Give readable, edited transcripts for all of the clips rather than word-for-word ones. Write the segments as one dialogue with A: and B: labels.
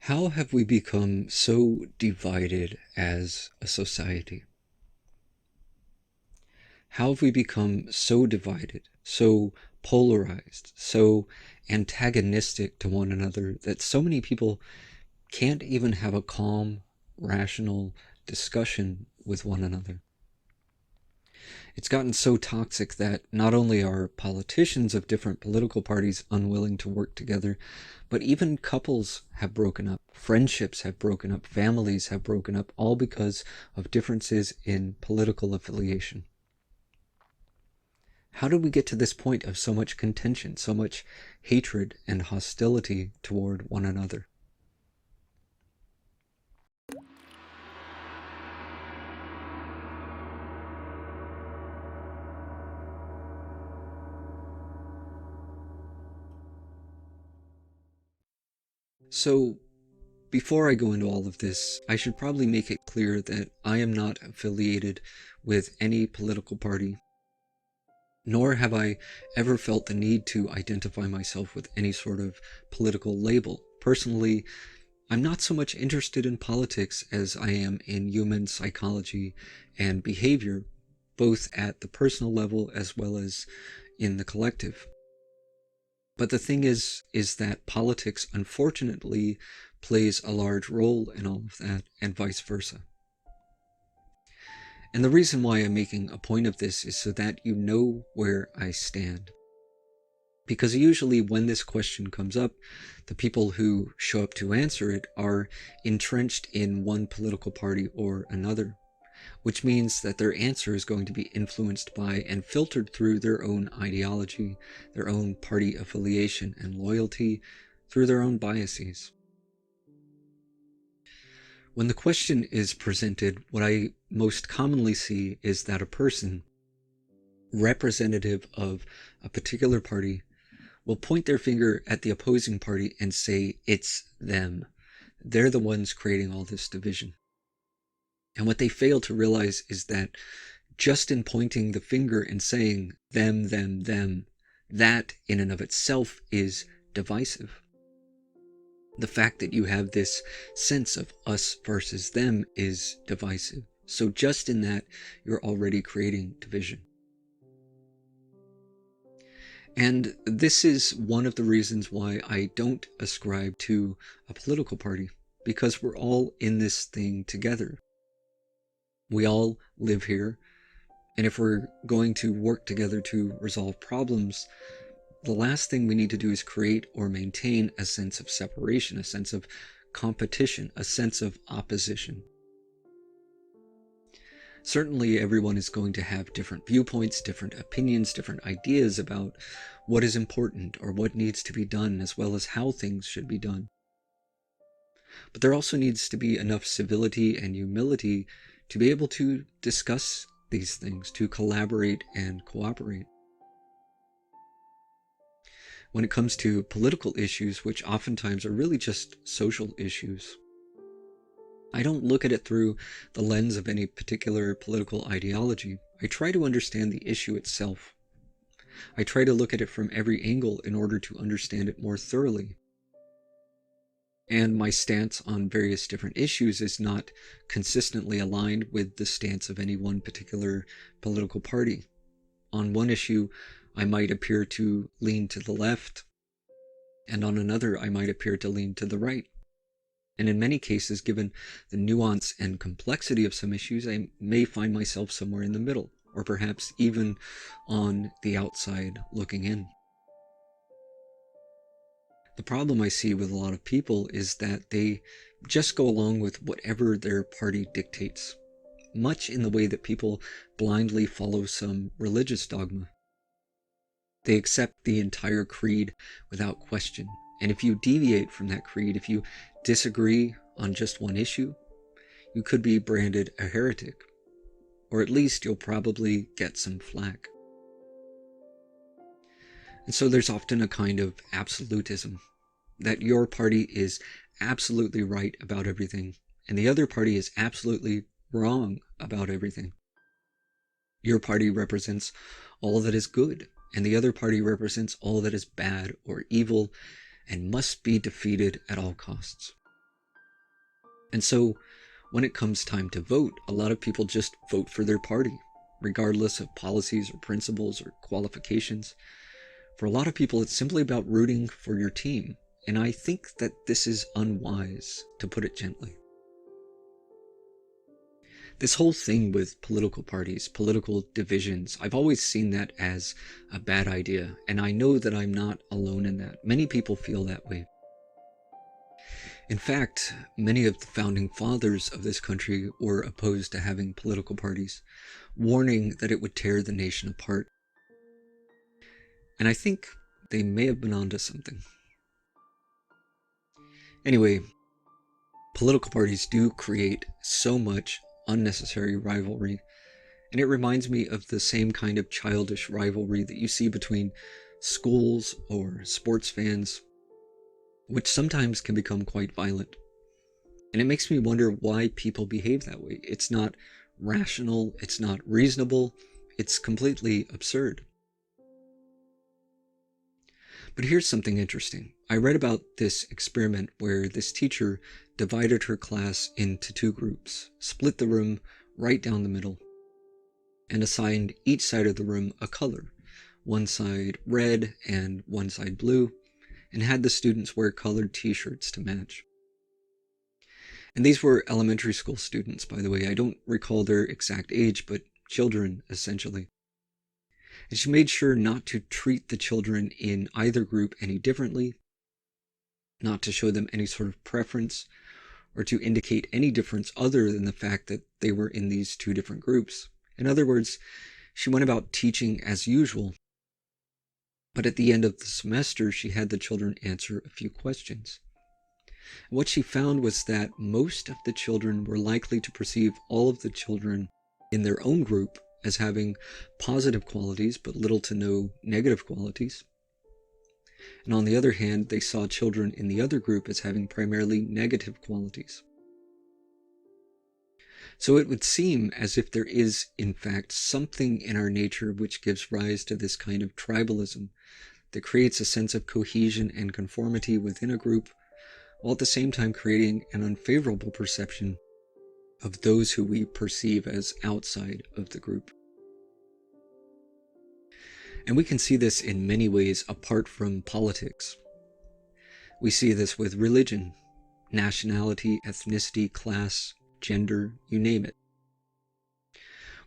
A: How have we become so divided as a society? How have we become so divided, so polarized, so antagonistic to one another that so many people can't even have a calm, rational discussion with one another? It's gotten so toxic that not only are politicians of different political parties unwilling to work together, but even couples have broken up, friendships have broken up, families have broken up, all because of differences in political affiliation. How did we get to this point of so much contention, so much hatred and hostility toward one another? So, before I go into all of this, I should probably make it clear that I am not affiliated with any political party, nor have I ever felt the need to identify myself with any sort of political label. Personally, I'm not so much interested in politics as I am in human psychology and behavior, both at the personal level as well as in the collective. But the thing is that politics, unfortunately, plays a large role in all of that, and vice versa. And the reason why I'm making a point of this is so that you know where I stand. Because usually when this question comes up, the people who show up to answer it are entrenched in one political party or another, which means that their answer is going to be influenced by and filtered through their own ideology, their own party affiliation and loyalty, through their own biases. When the question is presented, what I most commonly see is that a person representative of a particular party will point their finger at the opposing party and say, it's them. They're the ones creating all this division. And what they fail to realize is that just in pointing the finger and saying them, that in and of itself is divisive. The fact that you have this sense of us versus them is divisive. So just in that, you're already creating division. And this is one of the reasons why I don't ascribe to a political party, because we're all in this thing together. We all live here, and if we're going to work together to resolve problems, the last thing we need to do is create or maintain a sense of separation, a sense of competition, a sense of opposition. Certainly everyone is going to have different viewpoints, different opinions, different ideas about what is important or what needs to be done, as well as how things should be done. But there also needs to be enough civility and humility to be able to discuss these things, to collaborate and cooperate. When it comes to political issues, which oftentimes are really just social issues, I don't look at it through the lens of any particular political ideology. I try to understand the issue itself. I try to look at it from every angle in order to understand it more thoroughly. And my stance on various different issues is not consistently aligned with the stance of any one particular political party. On one issue, I might appear to lean to the left, and on another, I might appear to lean to the right. And in many cases, given the nuance and complexity of some issues, I may find myself somewhere in the middle, or perhaps even on the outside looking in. The problem I see with a lot of people is that they just go along with whatever their party dictates, much in the way that people blindly follow some religious dogma. They accept the entire creed without question. And if you deviate from that creed, if you disagree on just one issue, you could be branded a heretic, or at least you'll probably get some flack. And so there's often a kind of absolutism, that your party is absolutely right about everything, and the other party is absolutely wrong about everything. Your party represents all that is good, and the other party represents all that is bad or evil and must be defeated at all costs. And so when it comes time to vote, a lot of people just vote for their party, regardless of policies or principles or qualifications. For a lot of people, it's simply about rooting for your team. And I think that this is unwise, to put it gently. This whole thing with political parties, political divisions, I've always seen that as a bad idea. And I know that I'm not alone in that. Many people feel that way. In fact, many of the founding fathers of this country were opposed to having political parties, warning that it would tear the nation apart. And I think they may have been onto something. Anyway, political parties do create so much unnecessary rivalry, and it reminds me of the same kind of childish rivalry that you see between schools or sports fans, which sometimes can become quite violent. And it makes me wonder why people behave that way. It's not rational, it's not reasonable, it's completely absurd. But here's something interesting. I read about this experiment where this teacher divided her class into two groups, split the room right down the middle, and assigned each side of the room a color, one side red and one side blue, and had the students wear colored t-shirts to match. And these were elementary school students, by the way. I don't recall their exact age, but children, essentially. And she made sure not to treat the children in either group any differently, not to show them any sort of preference, or to indicate any difference other than the fact that they were in these two different groups. In other words, she went about teaching as usual. But at the end of the semester, she had the children answer a few questions. And what she found was that most of the children were likely to perceive all of the children in their own group as having positive qualities, but little to no negative qualities. And on the other hand, they saw children in the other group as having primarily negative qualities. So it would seem as if there is, in fact, something in our nature which gives rise to this kind of tribalism that creates a sense of cohesion and conformity within a group, while at the same time creating an unfavorable perception of those who we perceive as outside of the group. And we can see this in many ways apart from politics. We see this with religion, nationality, ethnicity, class, gender, you name it.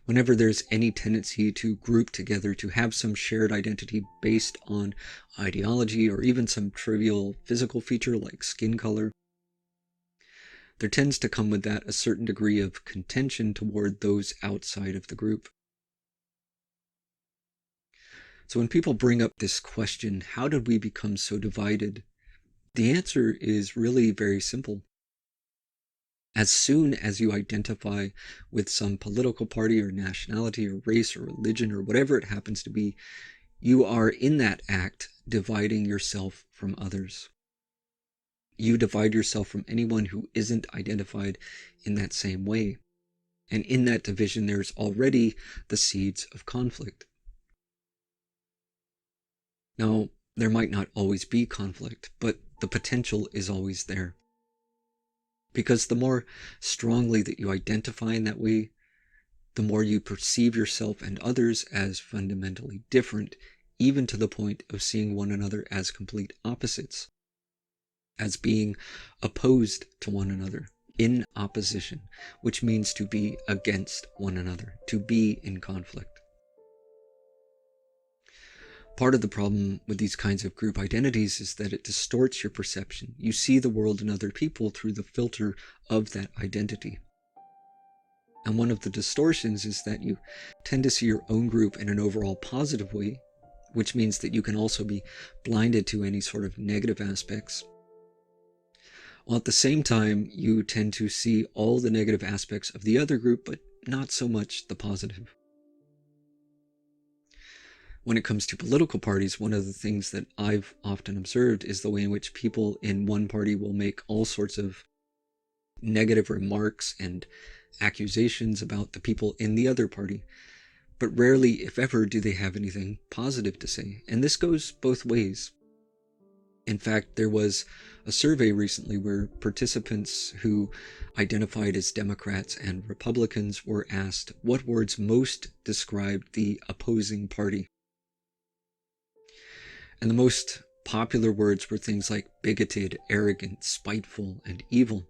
A: Whenever there's any tendency to group together, to have some shared identity based on ideology or even some trivial physical feature like skin color, there tends to come with that a certain degree of contention toward those outside of the group. So when people bring up this question, how did we become so divided? The answer is really very simple. As soon as you identify with some political party or nationality or race or religion or whatever it happens to be, you are in that act dividing yourself from others. You divide yourself from anyone who isn't identified in that same way. And in that division, there's already the seeds of conflict. Now, there might not always be conflict, but the potential is always there. Because the more strongly that you identify in that way, the more you perceive yourself and others as fundamentally different, even to the point of seeing one another as complete opposites, as being opposed to one another, in opposition, which means to be against one another, to be in conflict. Part of the problem with these kinds of group identities is that it distorts your perception. You see the world and other people through the filter of that identity. And one of the distortions is that you tend to see your own group in an overall positive way, which means that you can also be blinded to any sort of negative aspects. While at the same time, you tend to see all the negative aspects of the other group, but not so much the positive. When it comes to political parties, one of the things that I've often observed is the way in which people in one party will make all sorts of negative remarks and accusations about the people in the other party. But rarely, if ever, do they have anything positive to say. And this goes both ways. In fact, there was a survey recently where participants who identified as Democrats and Republicans were asked what words most described the opposing party. And the most popular words were things like bigoted, arrogant, spiteful, and evil.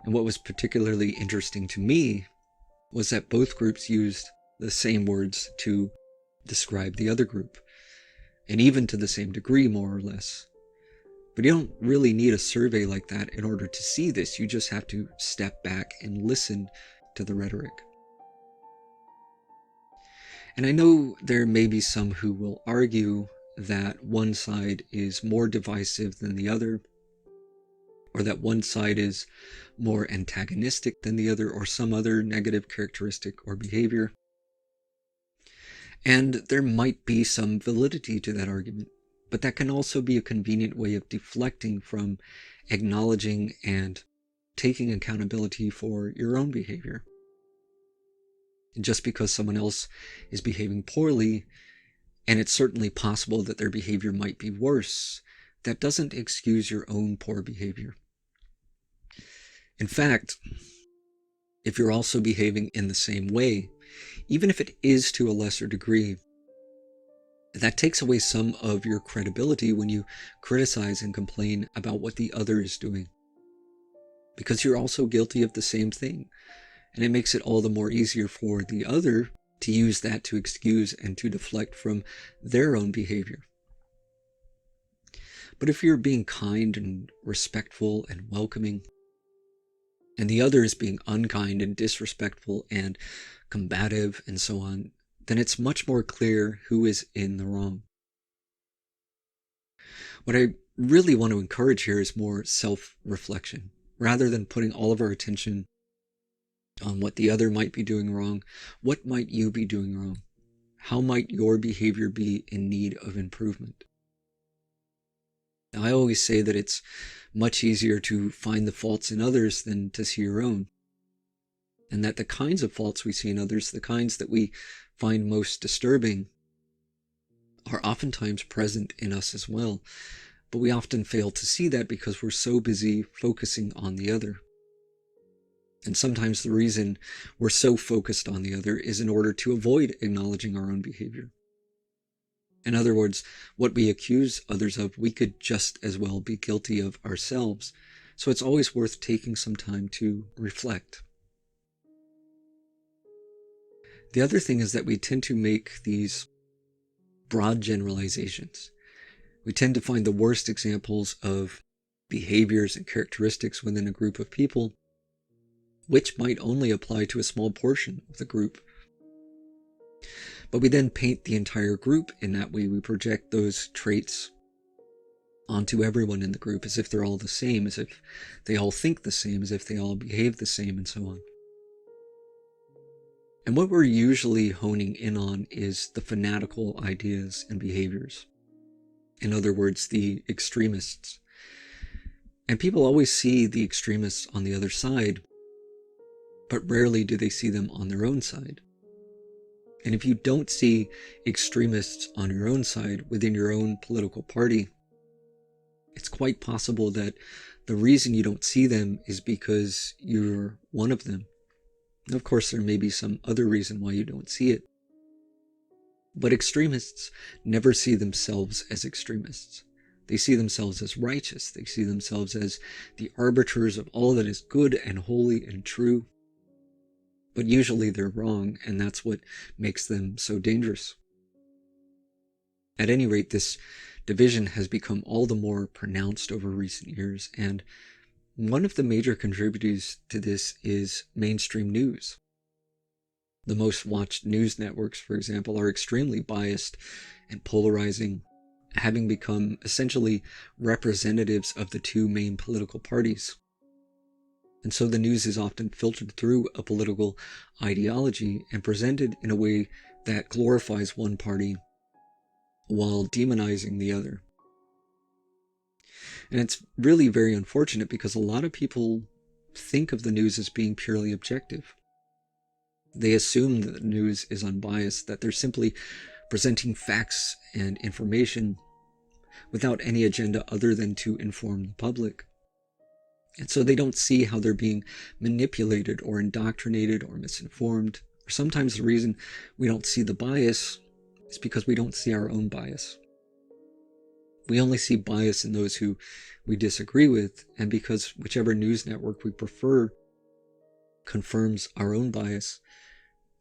A: And what was particularly interesting to me was that both groups used the same words to describe the other group, and even to the same degree, more or less. But you don't really need a survey like that in order to see this. You just have to step back and listen to the rhetoric. And I know there may be some who will argue that one side is more divisive than the other, or that one side is more antagonistic than the other, or some other negative characteristic or behavior. And there might be some validity to that argument, but that can also be a convenient way of deflecting from acknowledging and taking accountability for your own behavior. And just because someone else is behaving poorly, and it's certainly possible that their behavior might be worse, that doesn't excuse your own poor behavior. In fact, if you're also behaving in the same way, even if it is to a lesser degree, that takes away some of your credibility when you criticize and complain about what the other is doing, because you're also guilty of the same thing. And it makes it all the more easier for the other to use that to excuse and to deflect from their own behavior. But if you're being kind and respectful and welcoming, and the other is being unkind and disrespectful and combative and so on, then it's much more clear who is in the wrong. What I really want to encourage here is more self-reflection. Rather than putting all of our attention on what the other might be doing wrong, what might you be doing wrong? How might your behavior be in need of improvement? Now, I always say that it's much easier to find the faults in others than to see your own. And that the kinds of faults we see in others, the kinds that we find most disturbing, are oftentimes present in us as well. But we often fail to see that because we're so busy focusing on the other. And sometimes the reason we're so focused on the other is in order to avoid acknowledging our own behavior. In other words, what we accuse others of, we could just as well be guilty of ourselves. So it's always worth taking some time to reflect. The other thing is that we tend to make these broad generalizations. We tend to find the worst examples of behaviors and characteristics within a group of people, which might only apply to a small portion of the group. But we then paint the entire group in that way. We project those traits onto everyone in the group as if they're all the same, as if they all think the same, as if they all behave the same, and so on. And what we're usually honing in on is the fanatical ideas and behaviors. In other words, the extremists. And people always see the extremists on the other side, but rarely do they see them on their own side. And if you don't see extremists on your own side within your own political party, it's quite possible that the reason you don't see them is because you're one of them. And of course, there may be some other reason why you don't see it. But extremists never see themselves as extremists. They see themselves as righteous. They see themselves as the arbiters of all that is good and holy and true. But usually they're wrong, and that's what makes them so dangerous. At any rate, this division has become all the more pronounced over recent years, and one of the major contributors to this is mainstream news. The most watched news networks, for example, are extremely biased and polarizing, having become essentially representatives of the two main political parties. And so the news is often filtered through a political ideology and presented in a way that glorifies one party while demonizing the other. And it's really very unfortunate because a lot of people think of the news as being purely objective. They assume that the news is unbiased, that they're simply presenting facts and information without any agenda other than to inform the public. And so they don't see how they're being manipulated or indoctrinated or misinformed. Or sometimes the reason we don't see the bias is because we don't see our own bias. We only see bias in those who we disagree with, and because whichever news network we prefer confirms our own bias,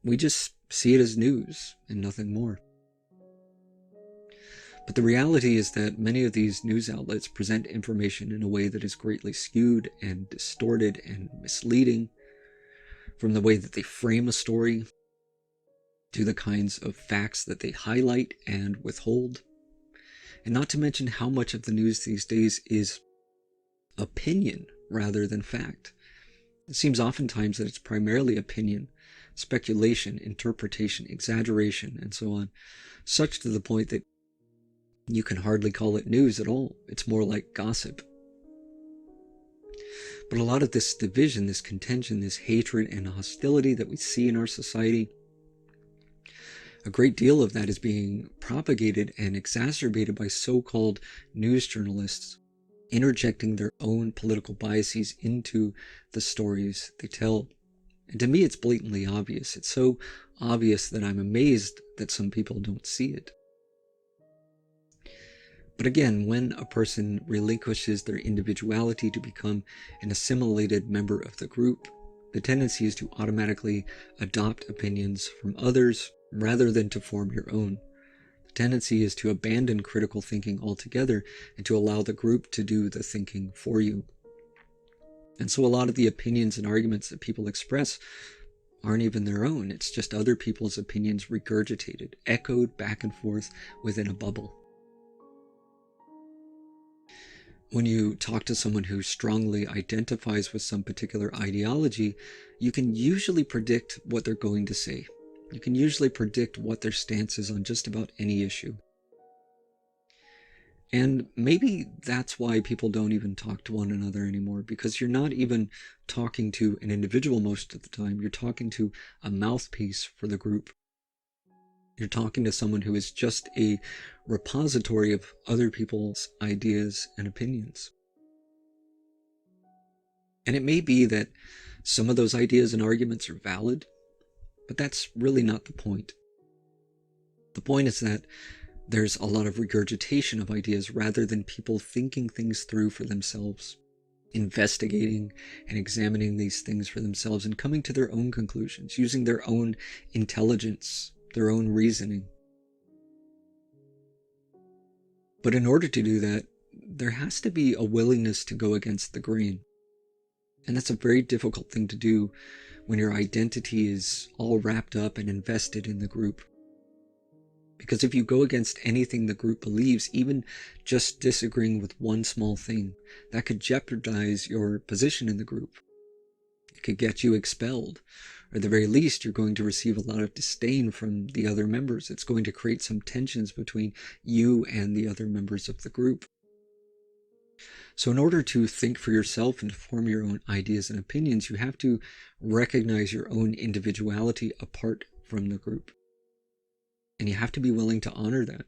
A: we just see it as news and nothing more. But the reality is that many of these news outlets present information in a way that is greatly skewed and distorted and misleading, from the way that they frame a story to the kinds of facts that they highlight and withhold. And not to mention how much of the news these days is opinion rather than fact. It seems oftentimes that it's primarily opinion, speculation, interpretation, exaggeration, and so on, such to the point that you can hardly call it news at all. It's more like gossip. But a lot of this division, this contention, this hatred and hostility that we see in our society, a great deal of that is being propagated and exacerbated by so-called news journalists, interjecting their own political biases into the stories they tell. And to me, it's blatantly obvious. It's so obvious that I'm amazed that some people don't see it. But again, when a person relinquishes their individuality to become an assimilated member of the group, the tendency is to automatically adopt opinions from others rather than to form your own. The tendency is to abandon critical thinking altogether and to allow the group to do the thinking for you. And so a lot of the opinions and arguments that people express aren't even their own. It's just other people's opinions regurgitated, echoed back and forth within a bubble. When you talk to someone who strongly identifies with some particular ideology, you can usually predict what they're going to say. You can usually predict what their stance is on just about any issue. And maybe that's why people don't even talk to one another anymore, because you're not even talking to an individual most of the time. You're talking to a mouthpiece for the group. You're talking to someone who is just a repository of other people's ideas and opinions. And it may be that some of those ideas and arguments are valid, but that's really not the point. The point is that there's a lot of regurgitation of ideas rather than people thinking things through for themselves, investigating and examining these things for themselves and coming to their own conclusions, using their own intelligence, their own reasoning. But in order to do that, there has to be a willingness to go against the grain. And that's a very difficult thing to do when your identity is all wrapped up and invested in the group. Because if you go against anything the group believes, even just disagreeing with one small thing, that could jeopardize your position in the group. It could get you expelled. Or at the very least, you're going to receive a lot of disdain from the other members. It's going to create some tensions between you and the other members of the group. So in order to think for yourself and to form your own ideas and opinions, you have to recognize your own individuality apart from the group. And you have to be willing to honor that.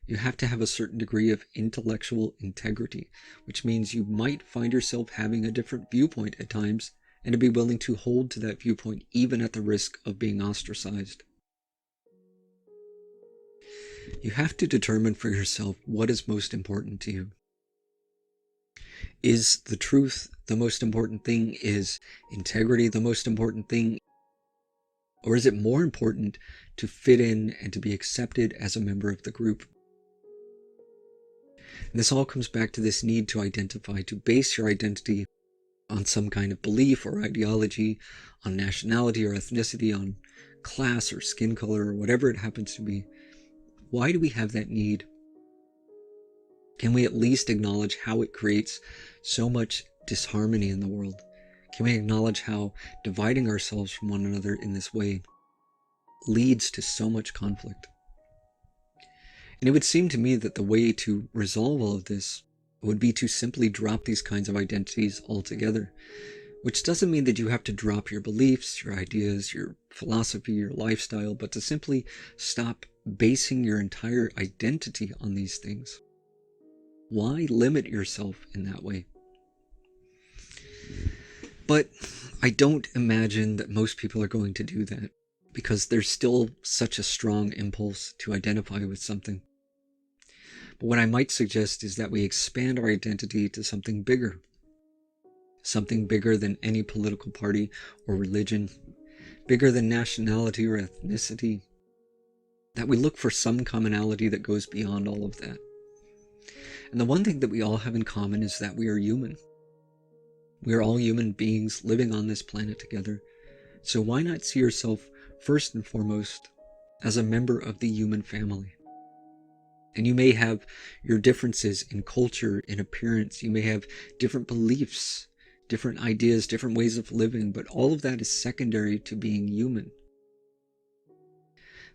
A: You have to have a certain degree of intellectual integrity, which means you might find yourself having a different viewpoint at times, and to be willing to hold to that viewpoint even at the risk of being ostracized. You have to determine for yourself what is most important to you. Is the truth the most important thing? Is integrity the most important thing? Or is it more important to fit in and to be accepted as a member of the group? And this all comes back to this need to identify, to base your identity on some kind of belief or ideology, on nationality or ethnicity, on class or skin color, or whatever it happens to be. Why do we have that need? Can we at least acknowledge how it creates so much disharmony in the world? Can we acknowledge how dividing ourselves from one another in this way leads to so much conflict? And it would seem to me that the way to resolve all of this would be to simply drop these kinds of identities altogether, which doesn't mean that you have to drop your beliefs, your ideas, your philosophy, your lifestyle, but to simply stop basing your entire identity on these things. Why limit yourself in that way? But I don't imagine that most people are going to do that, because there's still such a strong impulse to identify with something. But what I might suggest is that we expand our identity to something bigger than any political party or religion, bigger than nationality or ethnicity, that we look for some commonality that goes beyond all of that. And the one thing that we all have in common is that we are human. We are all human beings living on this planet together. So why not see yourself first and foremost as a member of the human family? And you may have your differences in culture, in appearance. You may have different beliefs, different ideas, different ways of living, but all of that is secondary to being human.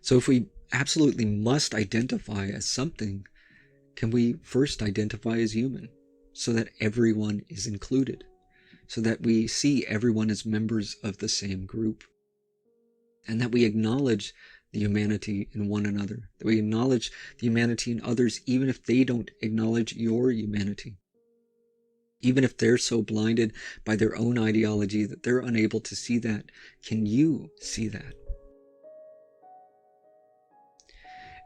A: So if we absolutely must identify as something, can we first identify as human so that everyone is included, so that we see everyone as members of the same group, and that we acknowledge the humanity in one another, that we acknowledge the humanity in others, even if they don't acknowledge your humanity, even if they're so blinded by their own ideology that they're unable to see that. Can you see that?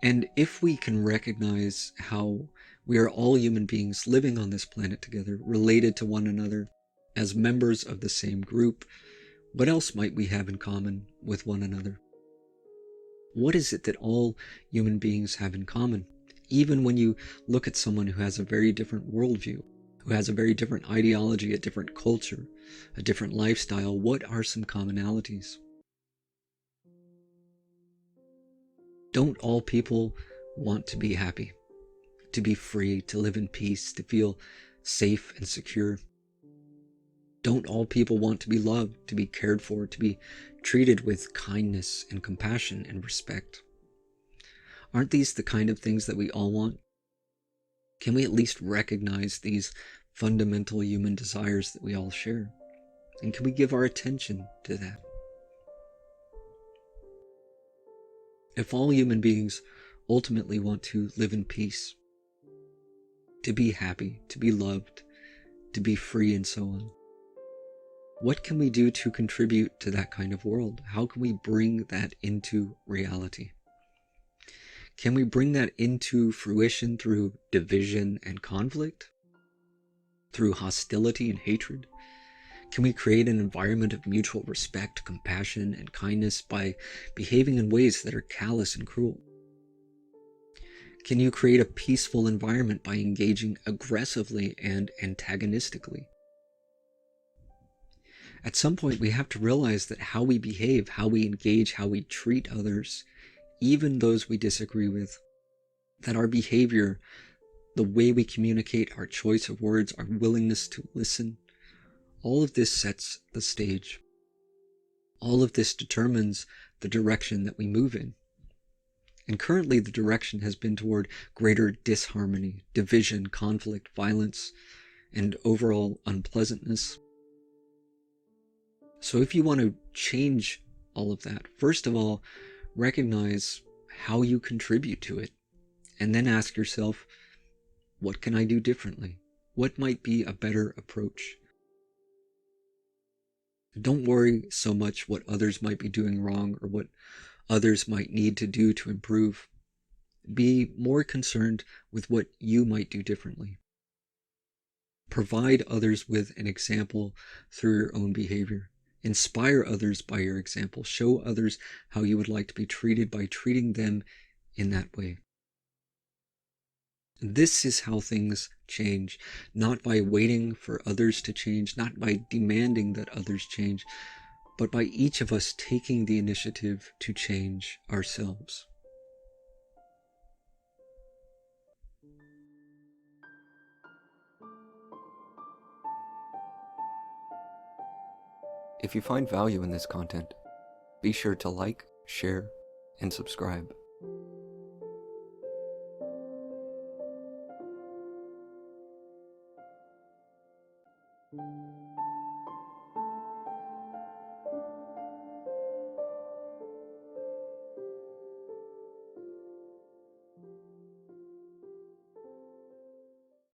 A: And if we can recognize how we are all human beings living on this planet together, related to one another, as members of the same group, what else might we have in common with one another? What is it that all human beings have in common? Even when you look at someone who has a very different worldview, who has a very different ideology, a different culture, a different lifestyle, what are some commonalities? Don't all people want to be happy, to be free, to live in peace, to feel safe and secure? Don't all people want to be loved, to be cared for, to be treated with kindness and compassion and respect? Aren't these the kind of things that we all want? Can we at least recognize these fundamental human desires that we all share? And can we give our attention to that? If all human beings ultimately want to live in peace, to be happy, to be loved, to be free, and so on, what can we do to contribute to that kind of world? How can we bring that into reality? Can we bring that into fruition through division and conflict? Through hostility and hatred? Can we create an environment of mutual respect, compassion, and kindness by behaving in ways that are callous and cruel? Can you create a peaceful environment by engaging aggressively and antagonistically? At some point, we have to realize that how we behave, how we engage, how we treat others, even those we disagree with, that our behavior, the way we communicate, our choice of words, our willingness to listen, all of this sets the stage. All of this determines the direction that we move in. And currently the direction has been toward greater disharmony, division, conflict, violence, and overall unpleasantness. So if you want to change all of that, first of all, recognize how you contribute to it, and then ask yourself, what can I do differently? What might be a better approach? Don't worry so much what others might be doing wrong or what others might need to do to improve. Be more concerned with what you might do differently. Provide others with an example through your own behavior. Inspire others by your example. Show others how you would like to be treated by treating them in that way. This is how things change, not by waiting for others to change, not by demanding that others change, but by each of us taking the initiative to change ourselves. If you find value in this content, be sure to like, share, and subscribe.